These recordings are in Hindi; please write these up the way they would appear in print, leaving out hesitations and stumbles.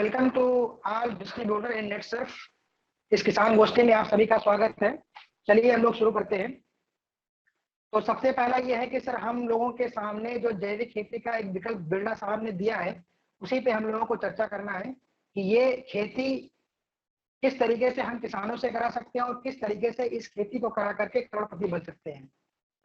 वेलकम टू ऑल डिस्ट्रीब्यूटर इन नेटसर्फ। इस किसान गोष्ठी में आप सभी का स्वागत है। चलिए हम लोग शुरू करते हैं। तो सबसे पहला ये है कि सर हम लोगों के सामने जो जैविक खेती का एक विकल्प बिरला साहब ने दिया है, उसी पे हम लोगों को चर्चा करना है कि ये खेती किस तरीके से हम किसानों से करा सकते हैं और किस तरीके से इस खेती को करा करके करोड़पति बन सकते हैं।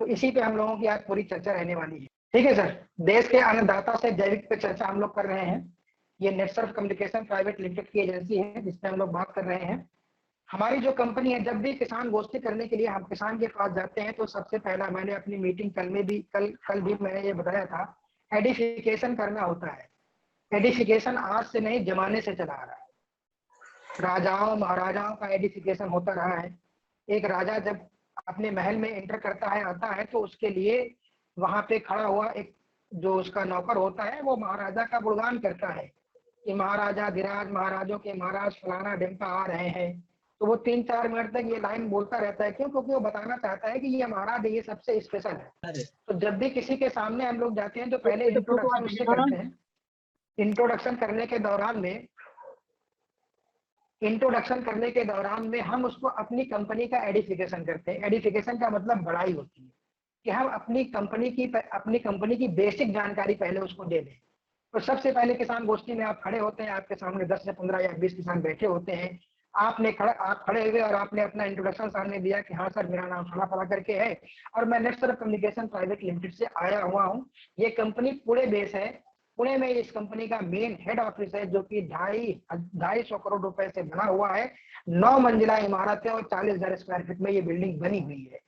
तो इसी पे हम लोगों की आज पूरी चर्चा रहने वाली है। ठीक है सर, देश के अन्नदाता से जैविक पे चर्चा हम लोग कर रहे हैं। ये नेटसर्फ कम्युनिकेशन प्राइवेट लिमिटेड की एजेंसी है जिसमें हम लोग बात कर रहे हैं। हमारी जो कंपनी है, जब भी किसान गोष्ठी करने के लिए हम किसान के पास जाते हैं तो सबसे पहला मैंने अपनी मीटिंग कल भी मैंने ये बताया था, एडिफिकेशन करना होता है। एडिफिकेशन आज से नहीं, जमाने से चला आ रहा है। राजाओं महाराजाओं का एडिफिकेशन होता रहा है। एक राजा जब अपने महल में एंटर करता है, आता है, तो उसके लिए वहां पे खड़ा हुआ एक जो उसका नौकर होता है वो महाराजा का गुणगान करता है कि महाराजा धीराज महाराजों के महाराज फलाना ढिमका आ रहे हैं। तो वो 3-4 मिनट तक ये लाइन बोलता रहता है। क्यों? क्योंकि वो बताना चाहता है कि ये महाराज ये सबसे स्पेशल है। तो जब भी किसी के सामने हम लोग जाते हैं तो पहले इंट्रोडक्शन उससे करते हैं। इंट्रोडक्शन करने के दौरान में हम उसको अपनी कंपनी का एडिफिकेशन करते हैं। एडिफिकेशन का मतलब बड़ाई होती है कि हम अपनी कंपनी की बेसिक जानकारी पहले उसको दे दें। तो सबसे पहले किसान गोष्ठी में आप खड़े होते हैं, आपके सामने 10 से 15 या 20 किसान बैठे होते हैं। आप खड़े हुए और आपने अपना इंट्रोडक्शन सामने दिया कि हाँ सर, मेरा नाम फला फला करके है और मैं नेटसर्फ कम्युनिकेशन प्राइवेट लिमिटेड से आया हुआ हूँ। ये कंपनी पुणे बेस है। पुणे में इस कंपनी का मेन हेड ऑफिस है जो कि 250 करोड़ रुपए से बना हुआ है। 9 मंजिला इमारत है और 40,000 स्क्वायर फीट में ये बिल्डिंग बनी हुई है।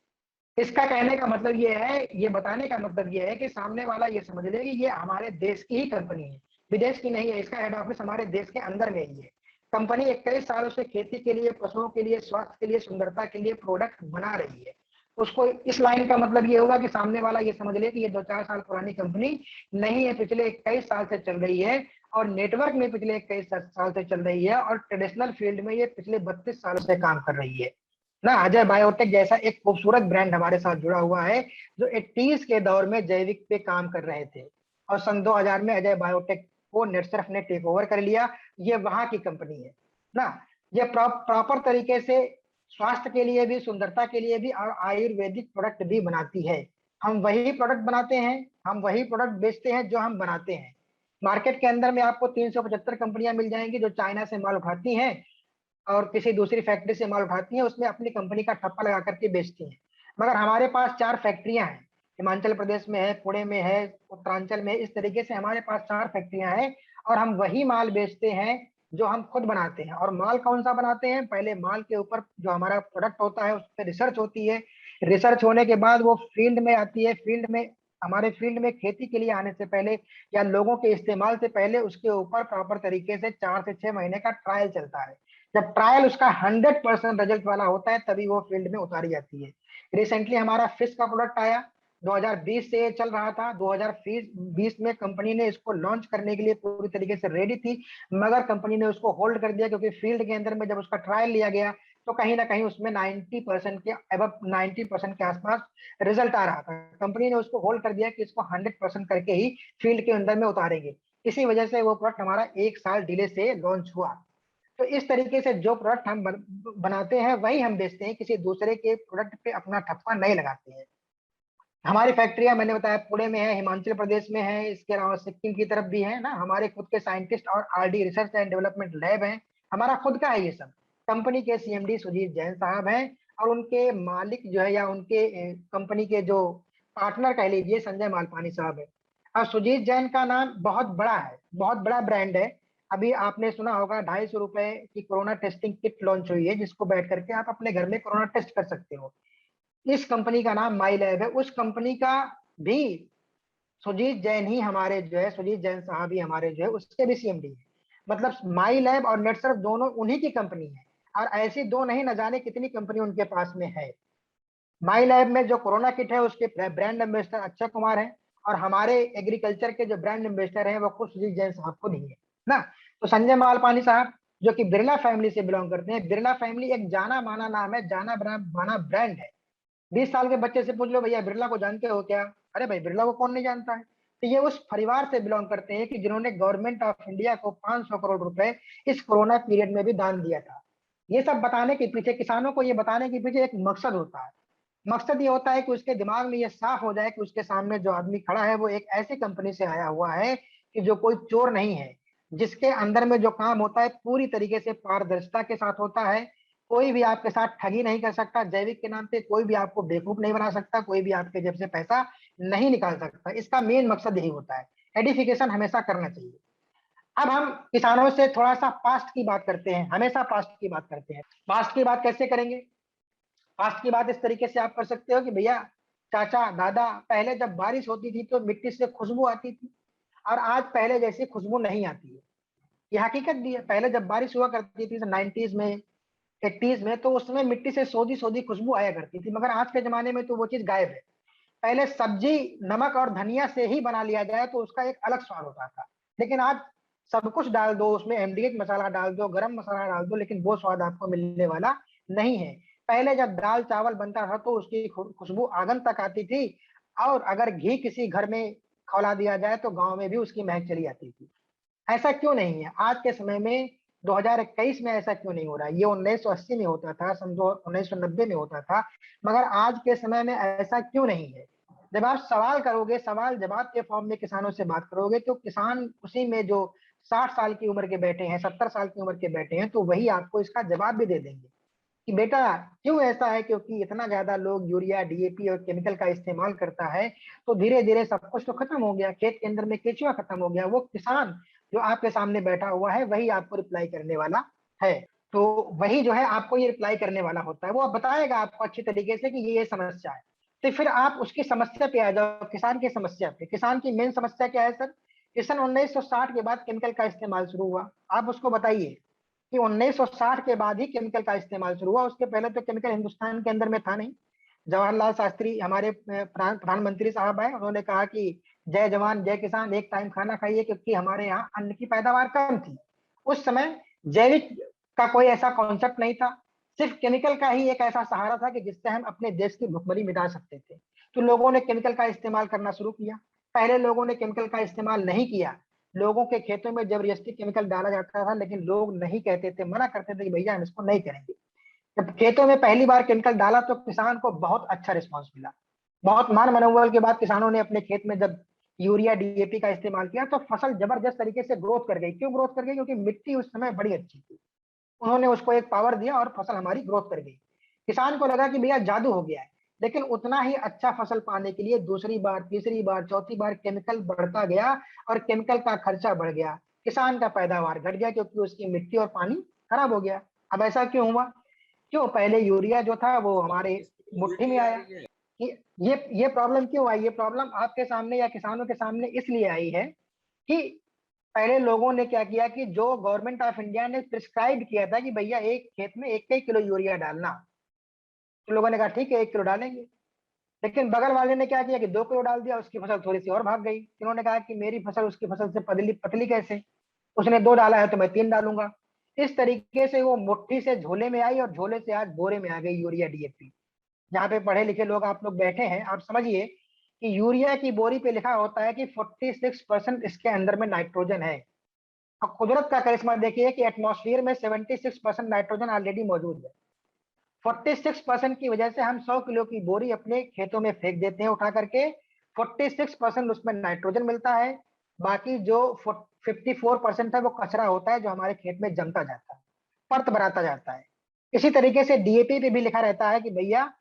इसका कहने का मतलब ये है, ये बताने का मतलब ये है कि सामने वाला ये समझ ले कि ये हमारे देश की ही कंपनी है, विदेश की नहीं है। इसका हेड ऑफिस हमारे देश के अंदर में ही है। कंपनी 21 सालों से खेती के लिए, पशुओं के लिए, स्वास्थ्य के लिए, सुंदरता के लिए प्रोडक्ट बना रही है। उसको इस लाइन का मतलब ये होगा कि सामने वाला ये समझ ले कि ये 2-4 साल पुरानी कंपनी नहीं है, पिछले 21 साल से चल रही है और नेटवर्क में पिछले 21 साल से चल रही है और ट्रेडिशनल फील्ड में ये पिछले 32 सालों से काम कर रही है ना। अजय बायोटेक जैसा एक खूबसूरत ब्रांड हमारे साथ जुड़ा हुआ है जो 80s के दौर में जैविक पे काम कर रहे थे और सन 2000 में अजय बायोटेक को नेटसर्फ ने टेक ओवर कर लिया। ये वहां की कंपनी है ना। ये प्रॉपर तरीके से स्वास्थ्य के लिए भी, सुंदरता के लिए भी और आयुर्वेदिक प्रोडक्ट भी बनाती है। हम वही प्रोडक्ट बनाते हैं, हम वही प्रोडक्ट बेचते हैं जो हम बनाते हैं। मार्केट के अंदर में आपको 375 कंपनियां मिल जाएंगी जो चाइना से माल उठाती हैं और किसी दूसरी फैक्ट्री से माल उठाती हैं, उसमें अपनी कंपनी का ठप्पा लगा करके बेचती हैं। मगर हमारे पास 4 फैक्ट्रियां हैं। हिमाचल प्रदेश में है, पुणे में है, उत्तरांचल में है। इस तरीके से हमारे पास 4 फैक्ट्रियां हैं और हम वही माल बेचते हैं जो हम खुद बनाते हैं। और माल कौन सा बनाते हैं? पहले माल के ऊपर जो हमारा प्रोडक्ट होता है उस पर रिसर्च होती है। रिसर्च होने के बाद वो फील्ड में आती है। हमारे फील्ड में खेती के लिए आने से पहले या लोगों के इस्तेमाल से पहले उसके ऊपर प्रॉपर तरीके से 4 से 6 महीने का ट्रायल चलता है। जब ट्रायल उसका 100% रिजल्ट वाला होता है तभी वो फील्ड में उतारी जाती है। रिसेंटली हमारा फिश का प्रोडक्ट आया, 2020 से चल रहा था। 2020 में कंपनी ने इसको लॉन्च करने के लिए पूरी तरीके से रेडी थी, मगर कंपनी ने उसको होल्ड कर दिया क्योंकि फील्ड के अंदर में जब उसका ट्रायल लिया गया तो कहीं ना कहीं उसमें 90% के आसपास रिजल्ट आ रहा था। कंपनी ने उसको होल्ड कर दिया कि इसको 100% करके ही फील्ड के अंदर में उतारेंगे। इसी वजह से वो प्रोडक्ट हमारा 1 साल डिले से लॉन्च हुआ। तो इस तरीके से जो प्रोडक्ट हम बनाते हैं वही हम बेचते हैं, किसी दूसरे के प्रोडक्ट पे अपना ठप्पा नहीं लगाते हैं। हमारी फैक्ट्रियां मैंने बताया पुणे में है, हिमाचल प्रदेश में है, इसके अलावा सिक्किम की तरफ भी है ना। हमारे खुद के साइंटिस्ट और RD research and development lab है, हमारा खुद का है ये सब। कंपनी के सीएमडी सुजीत जैन साहब हैं और उनके मालिक जो है या उनके कंपनी के जो पार्टनर कह लीजिए संजय मालपानी साहब है। और सुजीत जैन का नाम बहुत बड़ा है, बहुत बड़ा ब्रांड है। अभी आपने सुना होगा 250 रुपए की कोरोना टेस्टिंग किट लॉन्च हुई है जिसको बैठ करके आप अपने घर में कोरोना टेस्ट कर सकते हो। इस कंपनी का नाम माई लैब है। उस कंपनी का भी सुजीत जैन ही हमारे जो है, सुजीत जैन साहब ही हमारे जो है उसके भी सीएमडी है। मतलब माई लैब और नेटसर्फ दोनों उन्हीं की कंपनी है। और ऐसी दो नहीं, न जाने कितनी कंपनी उनके पास में है। माई लैब में जो कोरोना किट है उसके ब्रांड एम्बेसडर अक्षय कुमार है और हमारे एग्रीकल्चर के जो ब्रांड एम्बेसडर हैं वो खुद सुजीत जैन साहब खुद ही है ना। तो संजय मालपानी साहब जो कि बिरला फैमिली से बिलोंग करते हैं, बिरला फैमिली एक जाना माना नाम है, जाना माना ब्रांड है। 20 साल के बच्चे से पूछ लो भैया बिरला को जानते हो क्या? अरे भाई बिरला को कौन नहीं जानता है। तो ये उस परिवार से बिलोंग करते हैं कि जिन्होंने गवर्नमेंट ऑफ इंडिया को 500 करोड़ रुपए इस कोरोना पीरियड में भी दान दिया था। ये सब बताने के पीछे, किसानों को ये बताने के पीछे एक मकसद होता है। मकसद ये होता है कि उसके दिमाग में ये साफ हो जाए कि उसके सामने जो आदमी खड़ा है वो एक ऐसी कंपनी से आया हुआ है कि जो कोई चोर नहीं है, जिसके अंदर में जो काम होता है पूरी तरीके से पारदर्शिता के साथ होता है। कोई भी आपके साथ ठगी नहीं कर सकता, जैविक के नाम पे कोई भी आपको बेवकूफ नहीं बना सकता, कोई भी आपके जेब से पैसा नहीं निकाल सकता। इसका मेन मकसद यही होता है। एडिफिकेशन हमेशा करना चाहिए। अब हम किसानों से थोड़ा सा पास्ट की बात करते हैं, हमेशा पास्ट की बात करते हैं। पास्ट की बात कैसे करेंगे? पास्ट की बात इस तरीके से आप कर सकते हो कि भैया, चाचा दादा, पहले जब बारिश होती थी तो मिट्टी से खुशबू आती थी, और आज पहले जैसी खुशबू नहीं आती है। ये हकीकत भी है। पहले जब बारिश हुआ करती थी 90s में, 80s में, तो उसमें मिट्टी से सोधी सोधी खुशबू आया करती थी, मगर आज के जमाने में तो वो चीज गायब है। पहले सब्जी नमक और धनिया से ही बना लिया जाए तो उसका एक अलग स्वाद होता था, लेकिन आज सब कुछ डाल दो, उसमें एमडीएच मसाला डाल दो, गरम मसाला डाल दो, लेकिन वो स्वाद आपको मिलने वाला नहीं है। पहले जब दाल चावल बनता था तो उसकी खुशबू आंगन तक आती थी, और अगर घी किसी घर में खौला दिया जाए तो गांव में भी उसकी महक चली आती थी। ऐसा क्यों नहीं है आज के समय में? 2021 में ऐसा क्यों नहीं हो रहा है? ये 1980 में होता था, समझो 1990 में होता था, मगर आज के समय में ऐसा क्यों नहीं है? जब आप सवाल करोगे, सवाल जवाब के फॉर्म में किसानों से बात करोगे, तो किसान उसी में जो 60 साल की उम्र के बैठे हैं, 70 साल की उम्र के बैठे हैं, तो वही आपको इसका जवाब भी दे देंगे कि बेटा क्यों ऐसा है, क्योंकि इतना ज्यादा लोग यूरिया डीएपी और केमिकल का इस्तेमाल करता है, तो धीरे धीरे सब कुछ तो खत्म हो गया, खेत के अंदर में केचुआ खत्म हो गया। वो किसान जो आपके सामने बैठा हुआ है वही आपको रिप्लाई करने वाला है। तो वही जो है आपको ये रिप्लाई करने वाला होता है, वो आप बताएगा आपको अच्छी तरीके से कि ये समस्या है। तो फिर आप उसकी समस्या पे आ जाओ, किसान की समस्या पे। किसान की मेन समस्या क्या है सर? किसान 1960 के बाद केमिकल का इस्तेमाल शुरू हुआ। आप उसको बताइए कि 1960 के बाद ही केमिकल का इस्तेमाल शुरू हुआ, उसके पहले तो केमिकल हिंदुस्तान के अंदर में था नहीं। जवाहरलाल शास्त्री हमारे प्रधानमंत्री साहब आए, उन्होंने कहा कि जय जवान जय किसान, एक टाइम खाना खाइए, क्योंकि हमारे यहाँ अन्न की पैदावार कम थी। उस समय जैविक का कोई ऐसा कॉन्सेप्ट नहीं था, सिर्फ केमिकल का ही एक ऐसा सहारा था कि जिससे हम अपने देश की भुखमरी मिटा सकते थे। तो लोगों ने केमिकल का इस्तेमाल करना शुरू किया। पहले लोगों ने केमिकल का इस्तेमाल नहीं किया, लोगों के खेतों में जबरदस्ती केमिकल डाला जाता था, लेकिन लोग नहीं कहते थे, मना करते थे कि भैया हम इसको नहीं करेंगे। जब खेतों में पहली बार केमिकल डाला तो किसान को बहुत अच्छा रिस्पांस मिला। बहुत मान मनोबल के बाद किसानों ने अपने खेत में जब यूरिया डीएपी का इस्तेमाल किया तो फसल जबरदस्त तरीके से ग्रोथ कर गई। क्यों ग्रोथ कर गई? क्योंकि मिट्टी उस समय बड़ी अच्छी थी, उन्होंने उसको एक पावर दिया और फसल हमारी ग्रोथ कर गई। किसान को लगा कि भैया जादू हो गया है, लेकिन उतना ही अच्छा फसल पाने के लिए दूसरी बार, तीसरी बार, चौथी बार केमिकल बढ़ता गया, और केमिकल का खर्चा बढ़ गया। किसान का पैदावार घट गया क्योंकि उसकी मिट्टी और पानी खराब हो गया। अब ऐसा क्यों हुआ? क्यों? पहले यूरिया जो था वो हमारे मुट्ठी में आया। कि ये प्रॉब्लम क्यों आई? ये प्रॉब्लम आपके सामने या किसानों के सामने इसलिए आई है कि पहले लोगों ने क्या किया कि जो गवर्नमेंट ऑफ इंडिया ने प्रिस्क्राइब किया था कि भैया एक खेत में 1 किलो यूरिया डालना, तो लोगों ने कहा ठीक है 1 किलो डालेंगे। लेकिन बगल वाले ने क्या किया कि 2 किलो डाल दिया, उसकी फसल थोड़ी सी और भाग गई। इन्होंने कहा कि मेरी फसल उसकी फसल से पतली पतली कैसे, उसने 2 डाला है तो मैं 3 डालूंगा। इस तरीके से वो मुट्ठी से झोले में आई और झोले से आज बोरे में आ गई यूरिया डीएपी। जहाँ पे पढ़े लिखे लोग आप लोग बैठे हैं, आप समझिए कि यूरिया की बोरी पे लिखा होता है कि 46% इसके अंदर में नाइट्रोजन है। अब कुदरत का करिश्मा देखिए कि एटमॉस्फेयर में 76% नाइट्रोजन ऑलरेडी मौजूद है। 46% की वजह से हम 100 किलो की बोरी अपने खेतों में फेंक देते हैं उठा करके। 46% उसमें नाइट्रोजन मिलता है, बाकी जो 54% है वो कचरा होता है जो हमारे खेत में जमता जाता है, परत बनाता जाता है। इसी तरीके से डीएपी पे भी लिखा रहता है कि भैया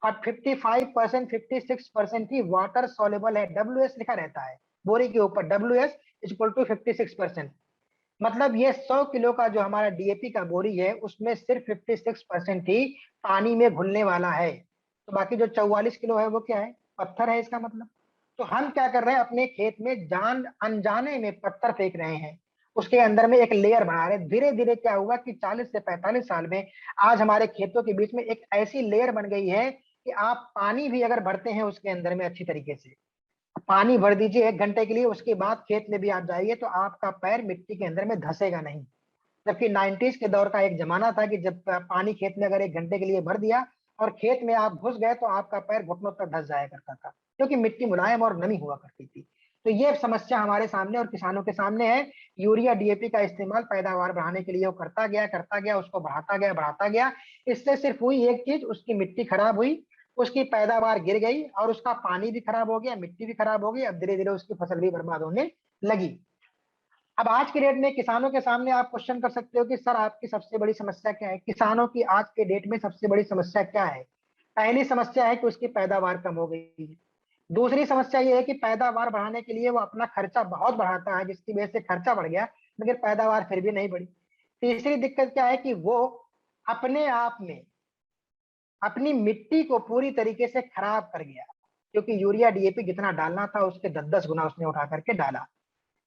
55% 56% ही वाटर सोलेबल है, डब्ल्यू लिखा रहता है बोरी के ऊपर, WS=56%। मतलब ये 100 किलो का जो हमारा डीएपी का बोरी है उसमें सिर्फ 56% ही पानी में घुलने वाला है, तो बाकी जो 44 किलो है वो क्या है? पत्थर है इसका मतलब। तो हम क्या कर रहे हैं? अपने खेत में जान अनजाने में पत्थर फेंक रहे हैं, उसके अंदर में एक लेयर बना रहे हैं। धीरे धीरे क्या होगा कि 40 से 45 साल में आज हमारे खेतों के बीच में एक ऐसी लेयर बन गई है कि आप पानी भी अगर भरते हैं उसके अंदर में अच्छी तरीके से, पानी भर दीजिए 1 घंटे के लिए, उसके बाद खेत में भी आप जाइए तो आपका पैर मिट्टी के अंदर में धंसेगा नहीं। जबकि 90s के दौर का एक जमाना था कि जब पानी खेत में अगर 1 घंटे के लिए भर दिया और खेत में आप घुस गए तो आपका पैर घुटनों तक धंस जाया करता था, क्योंकि मिट्टी मुलायम और नमी हुआ करती थी। तो ये समस्या हमारे सामने और किसानों के सामने है। यूरिया डीएपी का इस्तेमाल पैदावार बढ़ाने के लिए वो करता गया, उसको बढ़ाता गया। इससे सिर्फ हुई एक चीज, उसकी मिट्टी खराब हुई, उसकी पैदावार गिर गई और उसका पानी भी खराब हो गया, मिट्टी भी खराब हो गई। अब धीरे धीरे उसकी फसल भी बर्बाद होने लगी। अब आज के डेट में किसानों के सामने आप क्वेश्चन कर सकते हो कि सर आपकी सबसे बड़ी समस्या क्या है? किसानों की आज के डेट में सबसे बड़ी समस्या क्या है? पहली समस्या है कि उसकी पैदावार कम हो गई है। दूसरी समस्या ये है कि पैदावार बढ़ाने के लिए वो अपना खर्चा बहुत बढ़ाता है, जिसकी वजह से खर्चा बढ़ गया मगर पैदावार फिर भी नहीं बढ़ी। तीसरी दिक्कत क्या है कि वो अपने आप में अपनी मिट्टी को पूरी तरीके से खराब कर गया, क्योंकि यूरिया डीएपी जितना डालना था उसके 10-10 गुना उसने उठा करके डाला।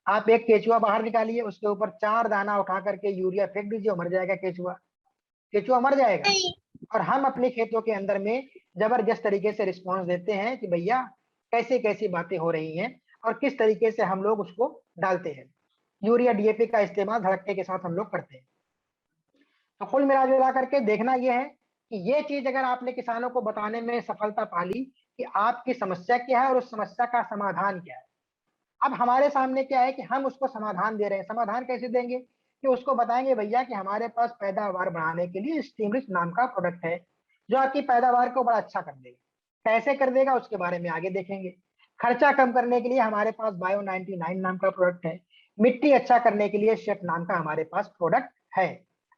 आप एक केचुआ बाहर निकालिए, उसके ऊपर 4 दाना उठा करके यूरिया फेंक दीजिए, मर जाएगा केचुआ। केचुआ मर जाएगा। और हम अपने खेतों के अंदर में जबरदस्त तरीके से रिस्पॉन्स देते हैं कि भैया कैसी कैसी बातें हो रही हैं और किस तरीके से हम लोग उसको डालते हैं। यूरिया डीएपी का इस्तेमाल धड़क्के के साथ हम लोग करते हैं। तो कुल मिला जुला करके देखना यह है कि ये चीज अगर आपने किसानों को बताने में सफलता पा ली कि आपकी समस्या क्या है और उस समस्या का समाधान क्या है। अब हमारे सामने क्या है कि हम उसको समाधान दे रहे हैं। समाधान कैसे देंगे? कि उसको बताएंगे भैया कि हमारे पास पैदावार बढ़ाने के लिए स्टीमरिच नाम का प्रोडक्ट है, जो आपकी पैदावार को बड़ा अच्छा कर देगा। कैसे कर देगा उसके बारे में आगे देखेंगे। खर्चा कम करने के लिए हमारे पास बायो 99 नाम का प्रोडक्ट है। मिट्टी अच्छा करने के लिए शेफ नाम का हमारे पास प्रोडक्ट है।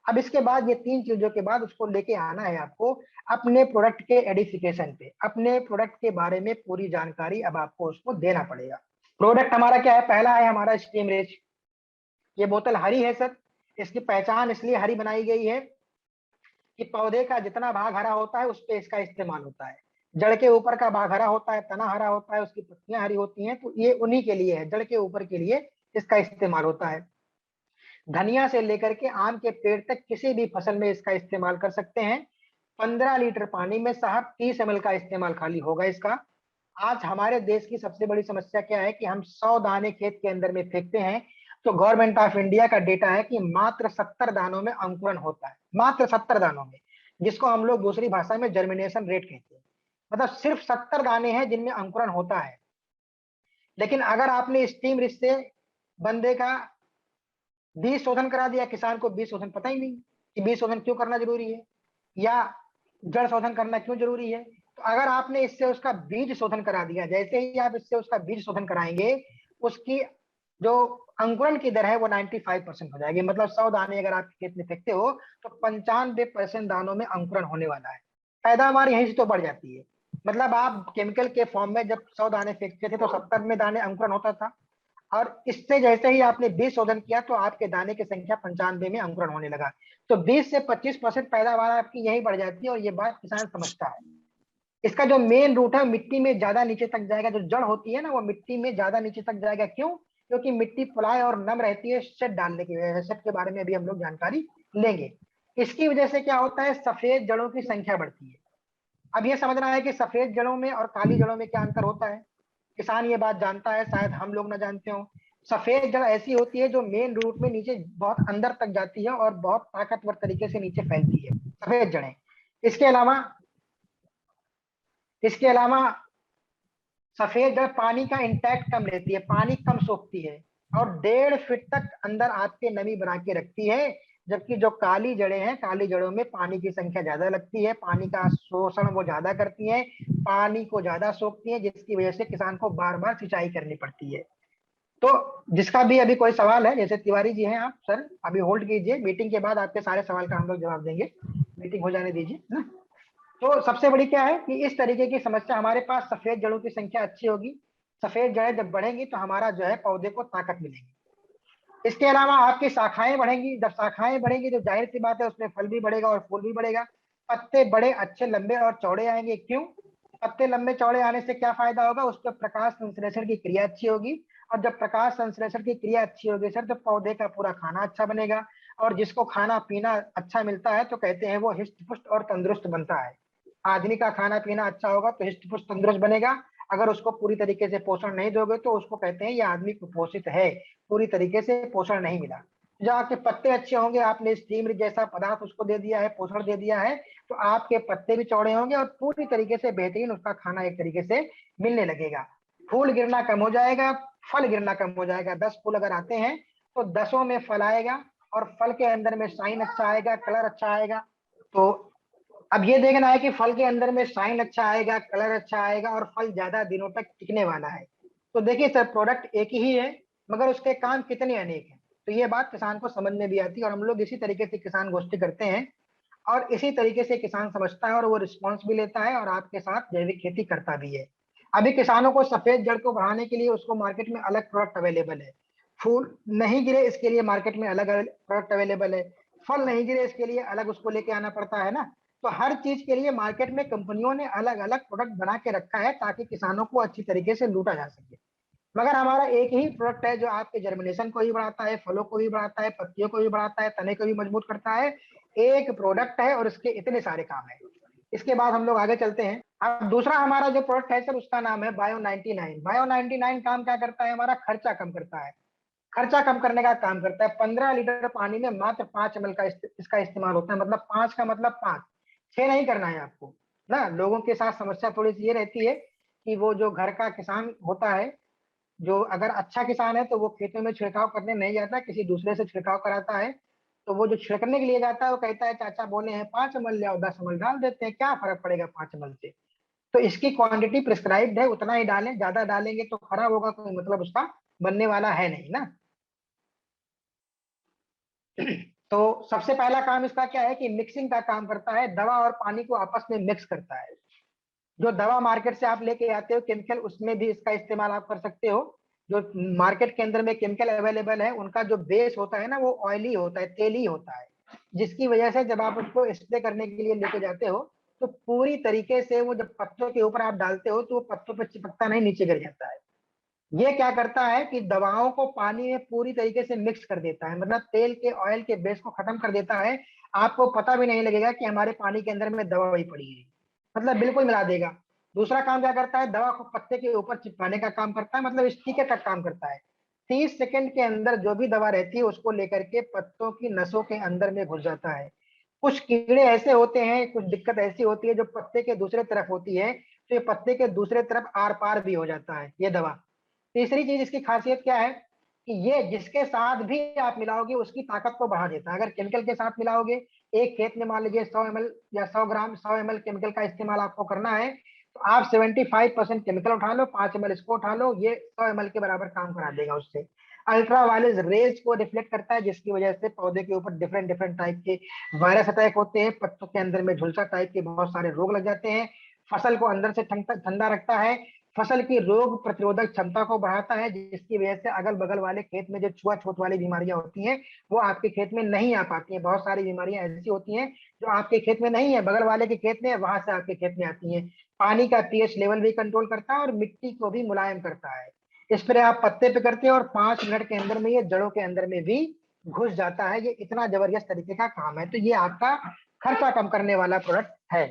अब इसके बाद ये 3 चीजों के बाद उसको लेके आना है आपको अपने प्रोडक्ट के एडिफिकेशन पे। अपने प्रोडक्ट के बारे में पूरी जानकारी अब आपको उसको देना पड़ेगा। प्रोडक्ट हमारा क्या है? पहला है हमारा स्टीम रिच। ये बोतल हरी है सर। इसकी पहचान इसलिए हरी बनाई गई है कि पौधे का जितना भाग हरा होता है उस पे इसका इस्तेमाल होता है। जड़ के ऊपर का भाग हरा होता है, तना हरा होता है, उसकी पत्तियां हरी होती हैं, तो ये उन्हीं के लिए है, जड़ के ऊपर के लिए इसका इस्तेमाल होता है। धनिया से लेकर के आम के पेड़ तक किसी भी फसल में इसका इस्तेमाल कर सकते हैं। 15 लीटर पानी में साहब 30 ml का इस्तेमाल खाली होगा इसका। आज हमारे देश की सबसे बड़ी समस्या क्या है कि हम 100 दाने खेत के अंदर में फेंकते हैं, तो गवर्नमेंट ऑफ इंडिया का डेटा है कि मात्र 70 दानों में अंकुरण होता है। मात्र 70 दानों में, जिसको हम लोग दूसरी भाषा में जर्मिनेशन रेट कहते हैं। मतलब सिर्फ 70 दाने हैं जिनमें अंकुरण होता है। लेकिन अगर आपने स्टीम रिच से बंदे का बीज शोधन करा दिया, किसान को बीज शोधन पता ही नहीं कि बीज शोधन क्यों करना जरूरी है या जड़ शोधन करना क्यों जरूरी है। तो अगर आपने इससे उसका बीज शोधन करा दिया, जैसे ही आप इससे उसका बीज शोधन कराएंगे, उसकी जो अंकुरण की दर है वो 95% हो जाएगी। मतलब 100 दाने अगर आप खेत में फेंकते हो तो 95% दानों में अंकुरण होने वाला है। पैदावार यहीं से तो बढ़ जाती है। मतलब आप केमिकल के फॉर्म में जब 100 दाने फेंकते थे तो 70 में दाने अंकुरण होता था, और इससे जैसे ही आपने बीज शोधन किया तो आपके दाने की संख्या 95 में अंकुरण होने लगा। तो 20 से 25% पैदावार आपकी यही बढ़ जाती है, और ये बात किसान समझता है। इसका जो मेन रूट है मिट्टी में ज्यादा नीचे तक जाएगा। जो जड़ होती है ना वो मिट्टी में ज्यादा नीचे तक जाएगा। क्यों? क्योंकि मिट्टी पलाय और नम रहती है शेड डालने की वजह से। शेड के बारे में अभी हम लोग जानकारी लेंगे। इसकी वजह से क्या होता है? सफेद जड़ों की संख्या बढ़ती है। अब ये समझना है कि सफेद जड़ों में और काली जड़ों में क्या अंतर होता है। किसान ये बात जानता है, शायद हम लोग ना जानते हो। सफेद जड़ ऐसी होती है जो मेन रूट में नीचे बहुत अंदर तक जाती है और बहुत ताकतवर तरीके से नीचे फैलती है, सफेद जड़ें। इसके अलावा इसके अलावा सफेद जड़ पानी का इंटैक्ट कम लेती है, पानी कम सोखती है और 1.5 फीट तक अंदर आपके नमी बना के रखती है। जबकि जो काली जड़ें हैं, काली जड़ों में पानी की संख्या ज्यादा लगती है, पानी का शोषण वो ज्यादा करती है, पानी को ज्यादा सोखती है, जिसकी वजह से किसान को बार बार सिंचाई करनी पड़ती है। तो जिसका भी अभी कोई सवाल है, जैसे तिवारी जी हैं आप सर, अभी होल्ड कीजिए, मीटिंग के बाद आपके सारे सवाल का हम लोग जवाब देंगे। मीटिंग हो जाने दीजिए ना। तो सबसे बड़ी क्या है कि इस तरीके की समस्या, हमारे पास सफेद जड़ों की संख्या अच्छी होगी। सफेद जड़ें जब बढ़ेंगी तो हमारा जो है पौधे को ताकत मिलेगी। इसके अलावा आपकी शाखाएं बढ़ेंगी। जब शाखाएं बढ़ेंगी तो जाहिर सी बात है उसमें फल भी बढ़ेगा और फूल भी बढ़ेगा। पत्ते बड़े अच्छे लंबे और चौड़े आएंगे। क्यों? पत्ते लंबे चौड़े आने से क्या फायदा होगा? उस पर प्रकाश संश्लेषण की क्रिया अच्छी होगी, और जब प्रकाश संश्लेषण की क्रिया अच्छी होगी सर, तो पौधे का पूरा खाना अच्छा बनेगा। और जिसको खाना पीना अच्छा मिलता है तो कहते हैं वो हिष्ट पुष्ट और तंदुरुस्त बनता है। आदमी का खाना पीना अच्छा होगा तो हिष्ट पुष्ट तंदुरुस्त बनेगा। अगर उसको पूरी तरीके से पोषण नहीं दोगे तो उसको कहते हैं ये आदमी कुपोषित है, पूरी तरीके से पोषण नहीं मिला। जब आपके पत्ते अच्छे होंगे, आपने स्टीम जैसा पदार्थ उसको दे दिया है, पोषण दे दिया है, तो आपके पत्ते भी चौड़े होंगे और पूरी तरीके से बेहतरीन उसका खाना एक तरीके से मिलने लगेगा। फूल गिरना कम हो जाएगा, फल गिरना कम हो जाएगा। 10 फूल अगर आते हैं तो 10 में फल आएगा और फल के अंदर में साइन अच्छा आएगा, कलर अच्छा आएगा। तो अब ये देखना है कि फल के अंदर में साइन अच्छा आएगा, कलर अच्छा आएगा और फल ज्यादा दिनों तक टिकने वाला है। तो देखिए सर, प्रोडक्ट एक ही है मगर उसके काम कितने अनेक हैं। तो ये बात किसान को समझ में भी आती है और हम लोग इसी तरीके से किसान गोष्ठी करते हैं और इसी तरीके से किसान समझता है और वो रिस्पॉन्स भी लेता है और आपके साथ जैविक खेती करता भी है। अभी किसानों को सफेद जड़ को बढ़ाने के लिए उसको मार्केट में अलग प्रोडक्ट अवेलेबल है। फूल नहीं गिरे इसके लिए मार्केट में अलग प्रोडक्ट अवेलेबल है। फल नहीं गिरे इसके लिए अलग उसको लेके आना पड़ता है ना। तो हर चीज के लिए मार्केट में कंपनियों ने अलग अलग प्रोडक्ट बना के रखा है ताकि किसानों को अच्छी तरीके से लूटा जा सके। मगर हमारा एक ही प्रोडक्ट है जो आपके जर्मिनेशन को भी बढ़ाता है, फलों को भी बढ़ाता है, पत्तियों को भी बढ़ाता है, तने को भी मजबूत करता है। एक प्रोडक्ट है और इसके इतने सारे काम है। इसके बाद हम लोग आगे चलते हैं। अब दूसरा हमारा जो प्रोडक्ट है सर उसका नाम है बायो 99। बायो 99 काम क्या करता है, हमारा खर्चा कम करता है। खर्चा कम करने का काम करता है। 15 लीटर पानी में मात्र 5 ml का इसका इस्तेमाल होता है। मतलब 5 का मतलब 5, 6 नहीं करना है आपको ना। लोगों के साथ समस्या थोड़ी सी ये रहती है कि वो जो घर का किसान होता है, जो अगर अच्छा किसान है तो वो खेतों में छिड़काव करने नहीं जाता, किसी दूसरे से छिड़काव कराता है। तो वो जो छिड़कने के लिए जाता है वो कहता है चाचा बोले हैं 5 ml ले आओ, 10 ml डाल देते हैं, क्या फर्क पड़ेगा 5 ml से। तो इसकी क्वांटिटी प्रिस्क्राइब्ड है, उतना ही डालें, ज्यादा डालेंगे तो खराब होगा, कोई मतलब उसका बनने वाला है नहीं ना। तो सबसे पहला काम इसका क्या है कि मिक्सिंग का काम करता है। दवा और पानी को आपस में मिक्स करता है। जो दवा मार्केट से आप लेके आते हो केमिकल, उसमें भी इसका इस्तेमाल आप कर सकते हो। जो मार्केट के अंदर में केमिकल अवेलेबल है उनका जो बेस होता है ना वो ऑयली होता है, तेली होता है, जिसकी वजह से जब आप उसको स्प्रे करने के लिए लेके जाते हो तो पूरी तरीके से वो जब पत्तों के ऊपर आप डालते हो तो वो पत्तों पर चिपकता नहीं, नीचे गिर जाता है। ये क्या करता है कि दवाओं को पानी में पूरी तरीके से मिक्स कर देता है, मतलब तेल के ऑयल के बेस को खत्म कर देता है। आपको पता भी नहीं लगेगा कि हमारे पानी के अंदर में दवा वही पड़ी है, मतलब बिल्कुल मिला देगा। दूसरा काम क्या करता है, दवा को पत्ते के ऊपर चिपकाने का काम करता है, मतलब स्टिकर का काम करता है। 30 सेकंड के अंदर जो भी दवा रहती है उसको लेकर के पत्तों की नसों के अंदर में घुस जाता है। कुछ कीड़े ऐसे होते हैं, कुछ दिक्कत ऐसी होती है जो पत्ते के दूसरे तरफ होती है, तो ये पत्ते के दूसरे तरफ आर पार भी हो जाता है ये दवा। तीसरी चीज इसकी खासियत क्या है कि ये जिसके साथ भी आप मिलाओगे उसकी ताकत को बढ़ा देता है। अगर केमिकल के साथ मिलाओगे, एक खेत में मान लीजिए 100 ml या 100 ग्राम 100 ml केमिकल का इस्तेमाल आपको करना है, तो आप 75% केमिकल उठा लो, 5 ml इसको उठा लो, ये 100 ml के बराबर काम करा देगा उससे। अल्ट्रा वायलेट रेज को रिफ्लेक्ट करता है, जिसकी वजह से पौधे के ऊपर डिफरेंट डिफरेंट टाइप के वायरस अटैक होते हैं, पत्तों के अंदर में झुलसा टाइप के बहुत सारे रोग लग जाते हैं। फसल को अंदर से ठंडा रखता है। फसल की रोग प्रतिरोधक क्षमता को बढ़ाता है, जिसकी वजह से अगल बगल वाले खेत में जो छुआछूत वाली बीमारियां होती हैं वो आपके खेत में नहीं आ पाती हैं। बहुत सारी बीमारियां ऐसी होती हैं जो आपके खेत में नहीं है, बगल वाले के खेत में है, वहां से आपके खेत में आती हैं। पानी का पीएच लेवल भी कंट्रोल करता है और मिट्टी को भी मुलायम करता है। स्प्रे आप पत्ते पे करते हैं और 5 मिनट के अंदर में ये जड़ों के अंदर में भी घुस जाता है। ये इतना जबरदस्त तरीके का काम है। तो ये आपका खर्चा कम करने वाला प्रोडक्ट है।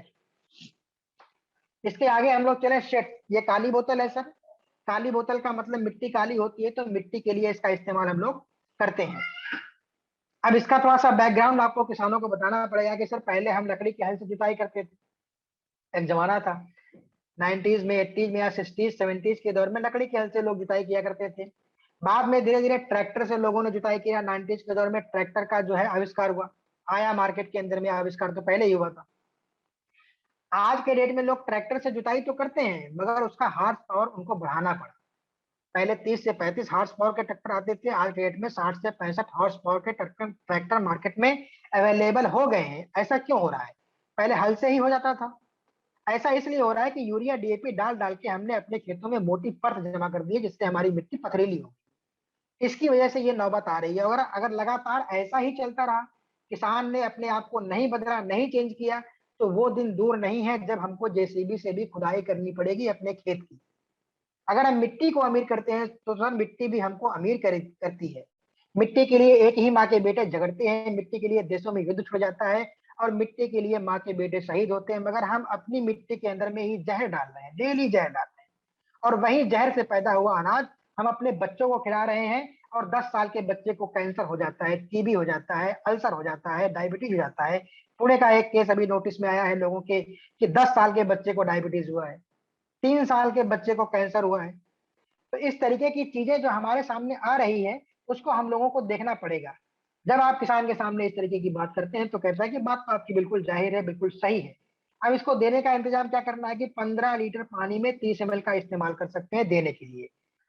इसके आगे हम लोग चले शेट। ये काली बोतल है सर। काली बोतल का मतलब मिट्टी काली होती है, तो मिट्टी के लिए इसका इस्तेमाल हम लोग करते हैं। अब इसका थोड़ा सा बैकग्राउंड आपको किसानों को बताना पड़ेगा कि सर पहले हम लकड़ी के हल से जुताई करते थे। एक जमाना था 90s में, 80s में या 60s 70s के दौर में लकड़ी के हल से लोग जुताई किया करते थे। बाद में धीरे धीरे ट्रैक्टर से लोगों ने जुताई किया। 90s के दौर में ट्रैक्टर का जो है आविष्कार हुआ, आया मार्केट के अंदर में। आविष्कार तो पहले ही हुआ था। आज के डेट में लोग ट्रैक्टर से जुताई तो करते हैं मगर उसका हार्स पावर उनको बढ़ाना पड़ा। पहले 30 से 35 हॉर्स पावर के ट्रैक्टर आते थे, आज के डेट में 60 से 65 हॉर्स पावर के ट्रैक्टर मार्केट में अवेलेबल हो गए हैं। ऐसा क्यों हो रहा है? पहले हल से ही हो जाता था। ऐसा इसलिए हो रहा है कि यूरिया डीएपी डाल डाल के हमने अपने खेतों में मोटी परत जमा कर दी है, जिससे हमारी मिट्टी पथरीली हो। इसकी वजह से ये नौबत आ रही है। और अगर लगातार ऐसा ही चलता रहा, किसान ने अपने आप को नहीं बदला, नहीं चेंज किया, तो वो दिन दूर नहीं है जब हमको जेसीबी से भी खुदाई करनी पड़ेगी अपने खेत की। अगर हम मिट्टी को अमीर करते हैं तो सर मिट्टी भी हमको अमीर करती है। मिट्टी के लिए एक ही माँ के बेटे झगड़ते हैं, मिट्टी के लिए देशों में युद्ध छिड़ जाता है और मिट्टी के लिए माँ के बेटे शहीद होते हैं, मगर हम अपनी मिट्टी के अंदर में ही जहर डाल रहे हैं, डेली जहर डाल रहे हैं। और वही जहर से पैदा हुआ अनाज हम अपने बच्चों को खिला रहे हैं और 10 साल के बच्चे को कैंसर हो जाता है, टीबी हो जाता है, अल्सर हो जाता है, डायबिटीज हो जाता है। पुणे का एक केस अभी नोटिस में आया है लोगों के कि 10 साल के बच्चे को डायबिटीज हुआ है, 3 साल के बच्चे को कैंसर हुआ है। तो तो इस तरीके की चीजें जो हमारे सामने आ रही है उसको हम लोगों को देखना पड़ेगा। जब आप किसान के सामने इस तरीके की बात करते हैं तो कहता है कि बात तो आपकी बिल्कुल जाहिर है, बिल्कुल सही है। अब इसको देने का इंतजाम क्या करना है कि 15 लीटर पानी में 30 ml का इस्तेमाल कर सकते हैं देने के लिए।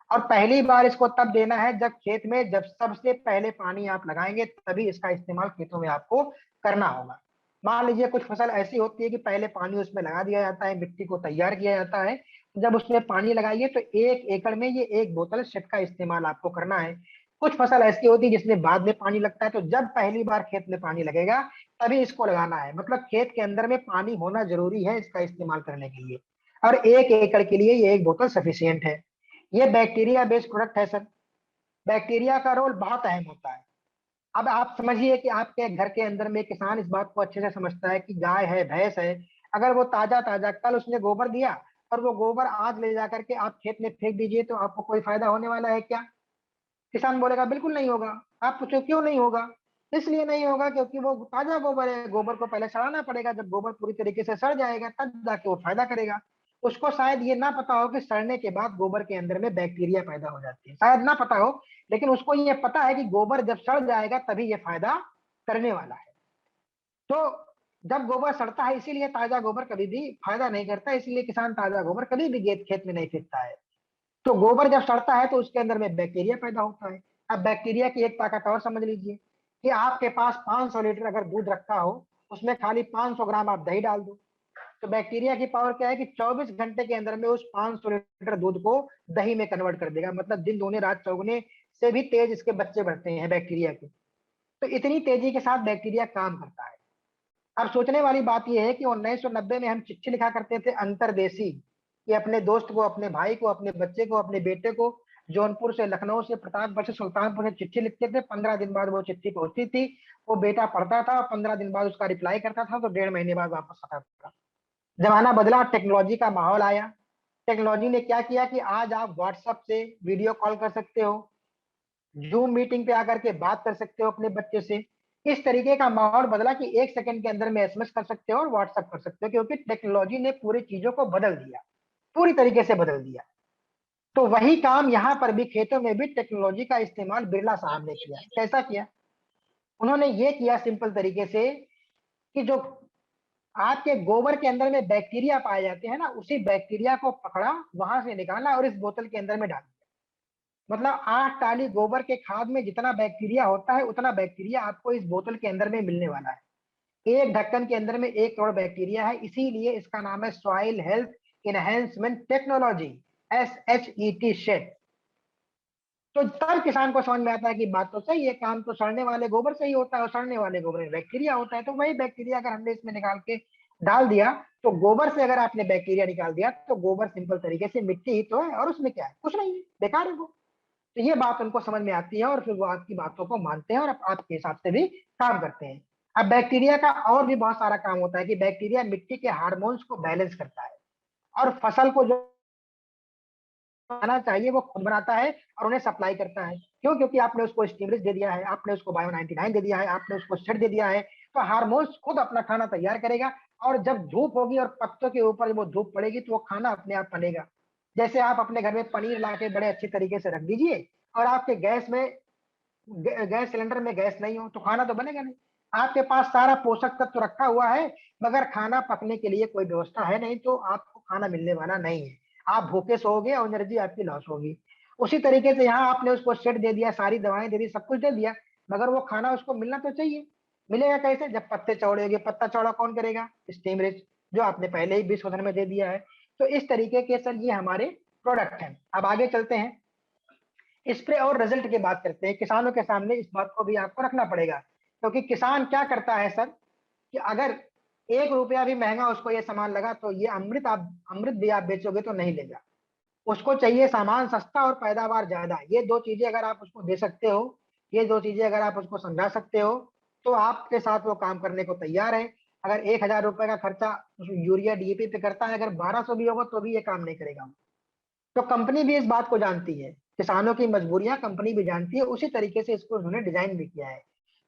और पहली बार इसको तब देना है जब खेत में, जब सबसे पहले पानी आप लगाएंगे तभी इसका इस्तेमाल खेतों में आपको करना होगा। मान लीजिए कुछ फसल ऐसी होती है कि पहले पानी उसमें लगा दिया जाता है, मिट्टी को तैयार किया जाता है, जब उसमें पानी लगाइए तो 1 एकड़ में ये 1 बोतल शेड का इस्तेमाल आपको करना है। कुछ फसल ऐसी होती है जिसमें बाद में पानी लगता है, तो जब पहली बार खेत में पानी लगेगा तभी इसको लगाना है। मतलब खेत के अंदर में पानी होना जरूरी है इसका इस्तेमाल करने के लिए। और 1 एकड़ के लिए ये 1 बोतल सफिशियंट है। ये बैक्टीरिया बेस्ड प्रोडक्ट है सर। बैक्टीरिया का रोल बहुत अहम होता है। अब आप समझिए कि आपके घर के अंदर में किसान इस बात को अच्छे से समझता है कि गाय है, भैंस है, अगर वो ताजा ताजा कल उसने गोबर दिया और वो गोबर आज ले जाकर के आप खेत में फेंक दीजिए तो आपको कोई फायदा होने वाला है क्या? किसान बोलेगा बिल्कुल नहीं होगा। आप पूछो क्यों नहीं होगा? इसलिए नहीं होगा क्योंकि वो ताजा गोबर है, गोबर को पहले सड़ाना पड़ेगा, जब गोबर पूरी तरीके से सड़ जाएगा तब जाके वो फायदा करेगा। उसको शायद ये ना पता हो कि सड़ने के बाद गोबर के अंदर में बैक्टीरिया पैदा हो जाती है, शायद ना पता हो, लेकिन उसको ये पता है कि गोबर जब सड़ जाएगा तभी ये फायदा करने वाला है। तो जब गोबर सड़ता है, इसीलिए ताजा गोबर कभी भी फायदा नहीं करता, इसलिए किसान ताजा गोबर कभी भी खेत में नहीं फेंकता है। तो गोबर जब सड़ता है तो उसके अंदर में बैक्टीरिया पैदा होता है। अब बैक्टीरिया की एक ताकत और समझ लीजिए कि आपके पास 500 लीटर अगर दूध रखा हो, उसमें खाली 500 ग्राम आप दही डाल दो, तो बैक्टीरिया की पावर क्या है कि 24 घंटे के अंदर में उस 500 लीटर दूध को दही में कन्वर्ट कर देगा। मतलब दिन दूने रात चौगुने से भी तेज इसके बच्चे बढ़ते हैं बैक्टीरिया के। तो इतनी तेजी के साथ बैक्टीरिया काम करता है। अब सोचने वाली बात यह है कि 1990 में हम चिट्ठी लिखा करते थे अंतरदेशी, कि अपने दोस्त को, अपने भाई को, अपने बच्चे को, अपने बेटे को जौनपुर से, लखनऊ से, प्रतापगढ़ से, सुल्तानपुर से चिट्ठी लिखते थे। 15 दिन बाद वो चिट्ठी पहुंचती थी, वो बेटा पढ़ता था और 15 दिन बाद उसका रिप्लाई करता था, तो 1.5 महीने बाद वापस आता था। जमाना बदला, टेक्नोलॉजी का माहौल आया। टेक्नोलॉजी ने क्या किया कि आज आप व्हाट्सएप से वीडियो कॉल कर सकते हो, जूम मीटिंग पे आकर के बात कर सकते हो अपने बच्चे से। इस तरीके का माहौल बदला कि 1 सेकंड के अंदर में एसएमएस कर सकते हो और व्हाट्सएप कर सकते हो, क्योंकि टेक्नोलॉजी ने पूरी चीजों को बदल दिया, पूरी तरीके से बदल दिया। तो वही काम यहाँ पर भी, खेतों में भी टेक्नोलॉजी का इस्तेमाल बिरला साहब ने किया। कैसा किया? उन्होंने ये किया सिंपल तरीके से कि जो आपके गोबर के अंदर में बैक्टीरिया पाए जाते हैं ना, उसी बैक्टीरिया को पकड़ा, वहां से निकाला और इस बोतल के अंदर में डाल दिया। मतलब 8 टाली गोबर के खाद में जितना बैक्टीरिया होता है उतना बैक्टीरिया आपको इस बोतल के अंदर में मिलने वाला है। एक ढक्कन के अंदर में 1 करोड़ बैक्टीरिया है, इसीलिए इसका नाम है soil health enhancement technology, SHET, शेट। तो तब किसान को समझ में आता है कि बात तो सही है, काम तो सड़ने वाले गोबर से ही होता है और सड़ने वाले गोबर में बैक्टीरिया होता है। तो वही बैक्टीरिया अगर हमने इसमें निकाल के डाल दिया, तो गोबर से अगर आपने बैक्टीरिया निकाल दिया तो गोबर सिंपल तरीके से मिट्टी ही तो है और उसमें क्या है, कुछ नहीं है, बेकार है वो। तो ये बात उनको समझ में आती है और फिर वो आपकी बातों को मानते हैं और आपके हिसाब से भी काम करते हैं। अब बैक्टीरिया का और भी बहुत सारा काम होता है कि बैक्टीरिया मिट्टी के हार्मोन्स को बैलेंस करता है और फसल को जो बनाना चाहिए वो खुद बनाता है और उन्हें सप्लाई करता है। क्यों? क्योंकि आपने उसको स्टिमुलस दे दिया है, आपने उसको बायो 99 दे दिया है, आपने उसको सेट दे दिया है, तो हार्मोन्स खुद अपना खाना तैयार करेगा। और जब धूप होगी और पत्तों के ऊपर वो धूप पड़ेगी तो वो खाना अपने आप बनेगा। जैसे आप अपने घर में पनीर ला के बड़े अच्छे तरीके से रख दीजिए और आपके गैस सिलेंडर में गैस नहीं हो तो खाना तो बनेगा नहीं। आपके पास सारा पोषक तत्व रखा हुआ है मगर खाना पकने के लिए कोई व्यवस्था है नहीं, तो आपको खाना मिलने वाला नहीं है। आप भूखे सोओगे और एनर्जी आपकी लॉस होगी। उसी तरीके से यहाँ आपने उसको सेट दे दिया, सारी दवाएं दे दी, सब कुछ दे दिया, मगर वो खाना उसको मिलना तो चाहिए। मिलेगा कैसे? जब पत्ते चौड़ेगे। पत्ता चौड़ा कौन करेगा? स्टीम रिच, जो आपने पहले ही विश्वधन में दे दिया है। तो इस तरीके के सर ये हमारे प्रोडक्ट हैं। अब आगे चलते हैं, स्प्रे और रिजल्ट की बात करते हैं। किसानों के सामने इस बात को भी आपको रखना पड़ेगा, क्योंकि किसान क्या करता है सर कि अगर 1 रुपया भी महंगा उसको ये सामान लगा तो ये अमृत भी आप बेचोगे तो नहीं लेगा। उसको चाहिए सामान सस्ता और पैदावार ज्यादा। ये दो चीजें अगर आप उसको दे सकते हो, ये दो चीजें अगर आप उसको समझा सकते हो, तो आपके साथ वो काम करने को तैयार है। अगर 1,000 रुपए का खर्चा यूरिया DAP पे करता है, अगर 1200 भी होगा तो भी ये काम नहीं करेगा। तो कंपनी भी इस बात को जानती है, किसानों की मजबूरियां कंपनी भी जानती है, उसी तरीके से इसको उन्होंने डिजाइन भी किया है।